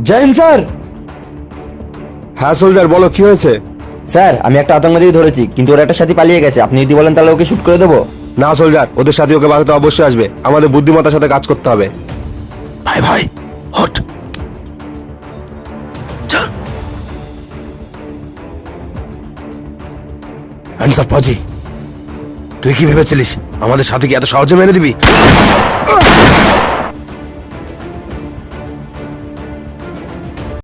জয় Hind sir. হ্যাঁ soldier, বলো কি হয়েছে? স্যার আমি একটা আতঙ্কবাদীকে ধরেছি, কিন্তু ওর একটা সাথী পালিয়ে গেছে। আপনি যদি বলেন তাহলে ওকে শুট করে দেবো। না সোলজার, ওদের সাথে ওকে বাঁচাতে অবশ্যই আসবে। আমাদের বুদ্ধিমত্তার সাথে কাজ করতে হবে। ভাই ভাই হট চল। হ্যান্ডস আপ পাজি, তুই কি ভেবেছিলিস আমাদের সাথে কি এত সহজে মেরে দিবি?